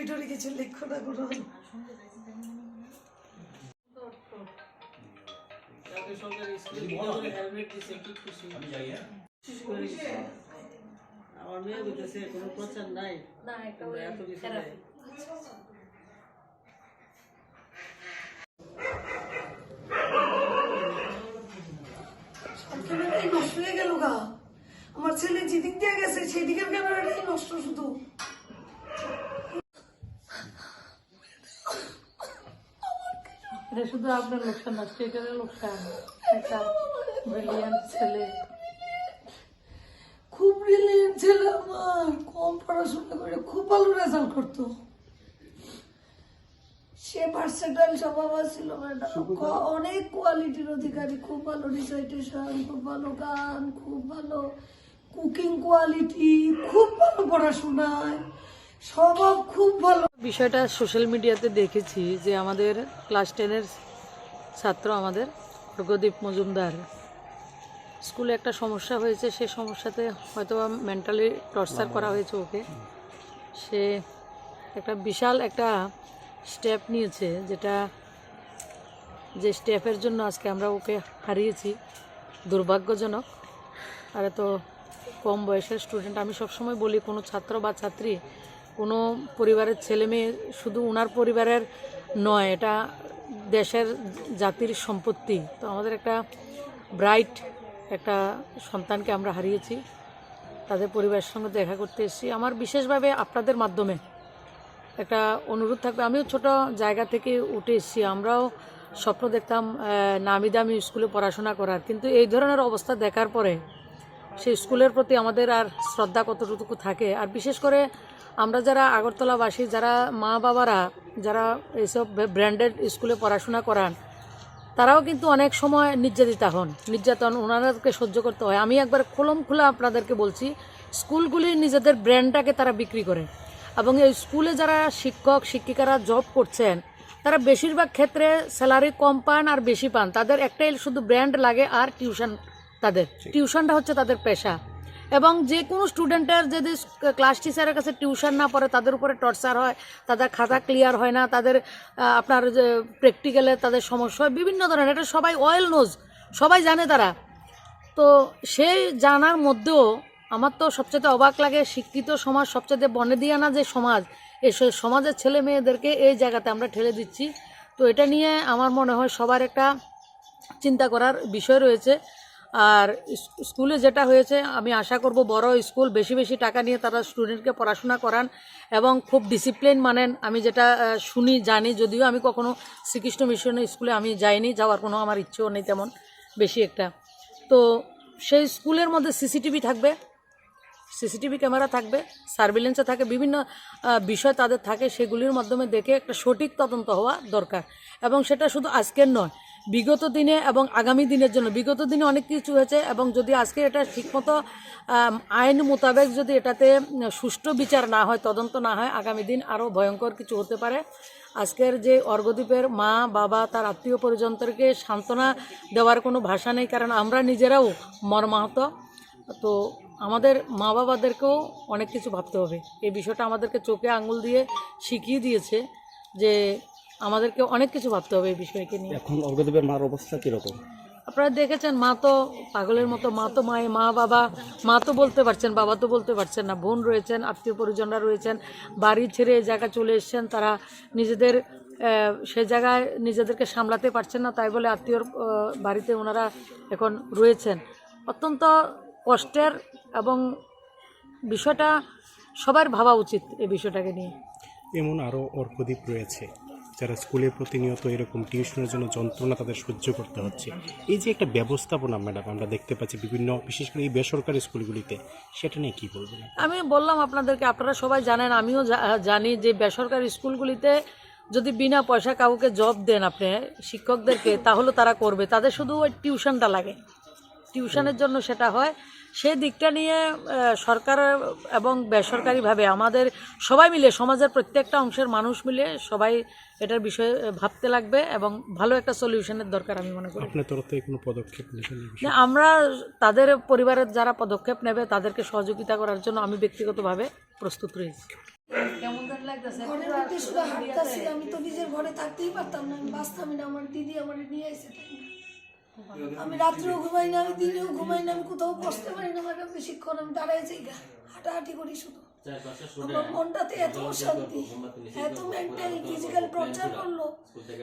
টরি কিছু লিখো না কোনো। আমার মেয়ে বলতেছে কোনো প্রচার নাই, এত কিছু নাই। নষ্ট হয়ে গেল গা, আমার ছেলে যেদিক দিয়ে গেছে সেদিকের ক্যামেরাটাই নষ্ট শুধু। এটা শুধু আপনার লোকসান না, স্টেটের লোকসান। একটা ব্রিলিয়ান্ট ছেলে, খুব ব্রিলিয়ান্ট ছেলে আমার, কম পড়াশোনা করে খুব ভালো রেজাল্ট করতো। সে ভার্সেটাইল স্বভাব ছিল ম্যাডাম, অনেক কোয়ালিটির অধিকারী, খুব ভালো রিসাইটেশন, খুব ভালো গান, খুব ভালো কুকিং কোয়ালিটি, খুব ভালো পড়াশোনায়, স্বভাব খুব ভালো। বিষয়টা সোশ্যাল মিডিয়াতে দেখেছি যে আমাদের ক্লাস 10-এর ছাত্র, আমাদের অর্ঘ্যদীপ মজুমদার, স্কুলে একটা সমস্যা হয়েছে, সে সমস্যাতে হয়তো মেন্টালি টর্চার করা হয়েছে ওকে। সে একটা বিশাল একটা স্টেপ নিয়েছে, যে স্টেপের জন্য আজকে আমরা ওকে হারিয়েছি, দুর্ভাগ্যজনক। আর এত কম বয়সের স্টুডেন্ট। আমি সবসময় বলি, কোনো ছাত্র বা ছাত্রী, কোনো পরিবারের ছেলে মেয়ে শুধু ওনার পরিবারের নয়, এটা দেশের জাতির সম্পত্তি। তো আমাদের একটা ব্রাইট একটা সন্তানকে আমরা হারিয়েছি, তাদের পরিবারের সঙ্গে দেখা করতে এসেছি। আমার বিশেষভাবে আপনাদের মাধ্যমে একটা অনুরোধ থাকবে, আমিও ছোট জায়গা থেকে উঠে এসেছি, আমরাও স্বপ্ন দেখতাম নামি দামি স্কুলে পড়াশোনা করার, কিন্তু এই ধরনের অবস্থা দেখার পরে সেই স্কুলের প্রতি আমাদের আর শ্রদ্ধা কতটুকু থাকে। আর বিশেষ করে আমরা যারা আগরতলাবাসী, যারা মা বাবারা যারা এইসব ব্র্যান্ডেড স্কুলে পড়াশোনা করান, তারাও কিন্তু অনেক সময় নির্যাতন ওনাদেরকে সহ্য করতে হয়। আমি একবার খোলা আপনাদেরকে বলছি, স্কুলগুলি নিজেদের ব্র্যান্ডটাকে তারা বিক্রি করে, এবং এই স্কুলে যারা শিক্ষক শিক্ষিকারা জব করছেন, তারা বেশিরভাগ ক্ষেত্রে স্যালারি কম পান আর বেশি পান। তাদের একটাই শুধু ব্র্যান্ড লাগে আর টিউশন, তাদের টিউশনটা হচ্ছে তাদের পেশা। এবং যে কোনো স্টুডেন্টের যদি ক্লাস টিচারের কাছে টিউশন না পড়ে, তাদের উপরে টর্চার হয়, তাদের খাতা ক্লিয়ার হয় না, তাদের আপনার যে প্র্যাকটিক্যালে তাদের সমস্যা হয় বিভিন্ন ধরনের, এটা সবাই ওয়েল নোজ, সবাই জানে তারা। তো সেই জানার মধ্যেও আমার তো সবচেয়ে অবাক লাগে, শিক্ষিত সমাজ, সবচেয়ে বনেদিয়ানা যে সমাজ, এই সমাজের ছেলে মেয়েদেরকে এই জায়গাতে আমরা ঠেলে দিচ্ছি। তো এটা নিয়ে আমার মনে হয় সবার একটা চিন্তা করার বিষয় রয়েছে। আর স্কুলে যেটা হয়েছে, আমি আশা করব বড় স্কুল বেশি বেশি টাকা নিয়ে তারা স্টুডেন্টকে পড়াশোনা করান এবং খুব ডিসিপ্লিন মানেন। আমি যেটা শুনি জানি, যদিও আমি কখনো শ্রীকৃষ্ণ মিশনের স্কুলে আমি যাইনি, যাওয়ার কোনো আমার ইচ্ছেও নেই তেমন বেশি একটা। তো সেই স্কুলের মধ্যে সিসিটিভি থাকবে, সিসিটিভি ক্যামেরা থাকবে, সার্ভিলেন্সে থাকে, বিভিন্ন বিষয় তাদের থাকে, সেগুলির মাধ্যমে দেখে একটা সঠিক তদন্ত হওয়া দরকার। এবং সেটা শুধু আজকের নয়, বিগত দিনে এবং আগামী দিনের জন্য। বিগত দিনে অনেক কিছু হয়েছে, এবং যদি আজকে এটা ঠিকমতো আইন মোতাবেক যদি এটাতে সুষ্ঠু বিচার না হয়, তদন্ত না হয়, আগামী দিন আরও ভয়ঙ্কর কিছু হতে পারে। আজকের যে অর্ঘ্যদীপের মা বাবা, তার আত্মীয় পরিজনদেরকে সান্ত্বনা দেওয়ার কোনো ভাষা নেই, কারণ আমরা নিজেরাও মর্মাহত। তো আমাদের মা বাবাদেরকেও অনেক কিছু ভাবতে হবে। এই বিষয়টা আমাদেরকে চোখে আঙুল দিয়ে শিখিয়ে দিয়েছে যে আমাদেরকে অনেক কিছু ভাবতে হবে এই বিষয়কে নিয়ে। এখন অর্ঘ্যদীপের মার অবস্থা কীরকম আপনারা দেখেছেন, মা তো পাগলের মতো, মা তো বলতে পারছেন, বাবা তো বলতে পারছেন না, বোন রয়েছেন, আত্মীয় পরিজনরা রয়েছেন, বাড়ি ছেড়ে এই জায়গায় চলে এসছেন, তারা নিজেদের সে জায়গায় নিজেদেরকে সামলাতে পারছেন না, তাই বলে আত্মীয়র বাড়িতে ওনারা এখন রয়েছেন। অত্যন্ত কষ্টের, এবং বিষয়টা সবার ভাবা উচিত এই বিষয়টাকে নিয়ে। এমন আরও অর্ঘ্যদীপ রয়েছে যারা স্কুলে প্রতিনিয়ত এরকম টিউশনের জন্য যন্ত্রণা তাদের সহ্য করতে হচ্ছে। এই যে একটা ব্যবস্থাপনা ম্যাডাম আমরা দেখতে পাচ্ছি বিভিন্ন, বিশেষ করে এই বেসরকারি স্কুলগুলিতে, সেটা নিয়ে কী বলবেন? আমি বললাম আপনাদেরকে, আপনারা সবাই জানেন, আমিও জানি যে বেসরকারি স্কুলগুলিতে যদি বিনা পয়সা কাউকে জব দেন আপনি শিক্ষকদেরকে, তাহলে তারা করবে, তাদের শুধু ওই টিউশনটা লাগে, টিউশনের জন্য সেটা হয়। সেই দিকটা নিয়ে সরকার এবং বেসরকারিভাবে আমাদের সবাই মিলে, সমাজের প্রত্যেকটা অংশের মানুষ মিলে সবাই এটার বিষয়ে ভাবতে লাগবে, এবং ভালো একটা সলিউশনের দরকার আমি মনে করি। আপনার তরফ থেকে কোনো পদক্ষেপ নেবেন? আমরা তাদের পরিবারের যারা পদক্ষেপ নেবে তাদেরকে সহযোগিতা করার জন্য আমি ব্যক্তিগতভাবে প্রস্তুত রয়েছি। ঘরের মধ্যে শুধু হাঁটতাছি, আমি তো নিজের ঘরে থাকতেই পারতাম না, আমি বাঁচতামই না। আমার দিদি আমার নিয়ে আসে, আমি রাত্রেও ঘুমাই না, আমি দিনেও ঘুমাই না, আমি কোথাও বসতে পারি না ম্যাডাম বেশিক্ষণ, আমি দাঁড়ায় যাই গা, হাঁটাহাঁটি করি শুধু। আমার মনটাতে এত শান্তি, এত মেন্টাল ফিজিক্যাল টর্চার করলো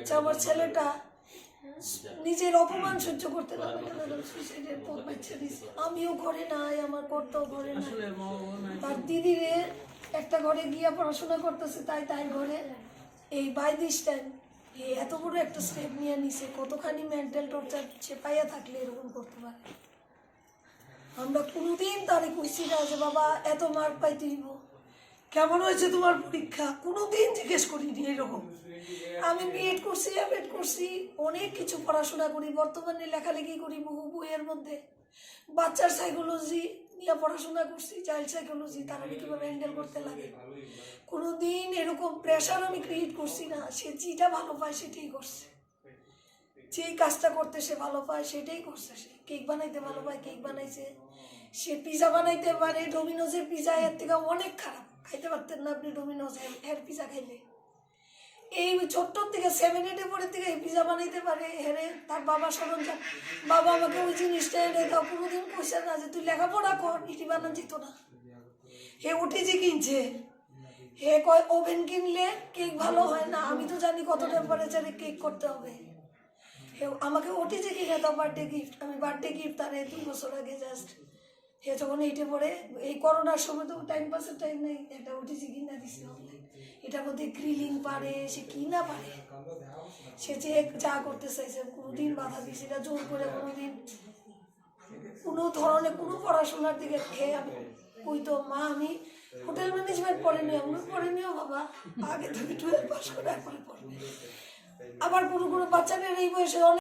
যে আমার ছেলেটা নিজের অপমান সহ্য করতে পারবে না, সুইসাইডের পথ বাচ্চা দিছে। আমিও ঘরে নাই, আমার কর্তাও ঘরে নাই, তার দিদিরে একটা ঘরে গিয়া পড়াশোনা করতেছে, তাই ঘরে এই বাই দিস টাইম এত বড় একটা স্টেপ নিয়ে নিছে। কতখানি মেন্টাল টর্চার সে পাইয়া থাকলে এরকম করতে পারে। আমরা কোনোদিন তারে কইছি না যে বাবা এত মার্ক পাইতে দিব, কেমন হয়েছে তোমার পরীক্ষা, কোনোদিন জিজ্ঞেস করিনি এরকম। আমি বিএড করছি, এমএড করছি, অনেক কিছু পড়াশোনা করি, বর্তমানে লেখালেখি করি বহু বইয়ের মধ্যে। বাচ্চার সাইকোলজি নিয়ে পড়াশোনা করছি, চাইল্ড সাইকোলজি, তারা কীভাবে হ্যান্ডেল করতে লাগে। কোনোদিন এরকম প্রেশার আমি ক্রিয়েট করছি না। সে যেটা ভালো পায় সেটাই করছে, যেই কাজটা করতে সে ভালো পায় সেটাই করছে। সে কেক বানাইতে ভালো পায়, কেক বানাইছে। সে পিজা বানাইতে পারে, ডোমিনোজের পিজা এর থেকে অনেক খারাপ, খাইতে পারতেন না আপনি ডোমিনোজ এর পিজা খাইলে। এই ছোট্টর থেকে 7-8 পরের থেকে এই পিজা বানাইতে পারে। হেরে তার বাবা সরঞ্জাম, বাবা আমাকে ওই জিনিসটা এনে দাও, কোনোদিন কইছে না যে তুই লেখাপড়া কর, ইটি বানান যেত না। হে ওটিজি কিনছে, হে কয় ওভেন কিনলে কেক ভালো হয় না, আমি তো জানি কত টেম্পারেচারে কেক করতে হবে। হে আমাকে ওটিজি কিনে দাও বার্থডে গিফট, আমি বার্থডে গিফট তার 2 বছর আগে জাস্ট হে যখন 8-এ পড়ে, এই করোনার সময় তো টাইম পাসের টাইম নেই, একটা ওটিজি কিনা দিছে অনলাইন। এটার মধ্যে গ্রিলিং পারে, সে কি না পারে, সে যে যা করতে চাইছে কোনোদিন বাধা দিছে না, জোর করে কোনোদিন কোনো ধরনের কোনো পড়াশোনার দিকে খেয়ে আমি ওই তো মা আমি হোটেল ম্যানেজমেন্ট পড়েনি, আমি পড়েনিও বাবা, আগে থেকে 12 পাস করে একবারে পড়বে। আবার কোনো বাচ্চাদের এই বয়সে অনেক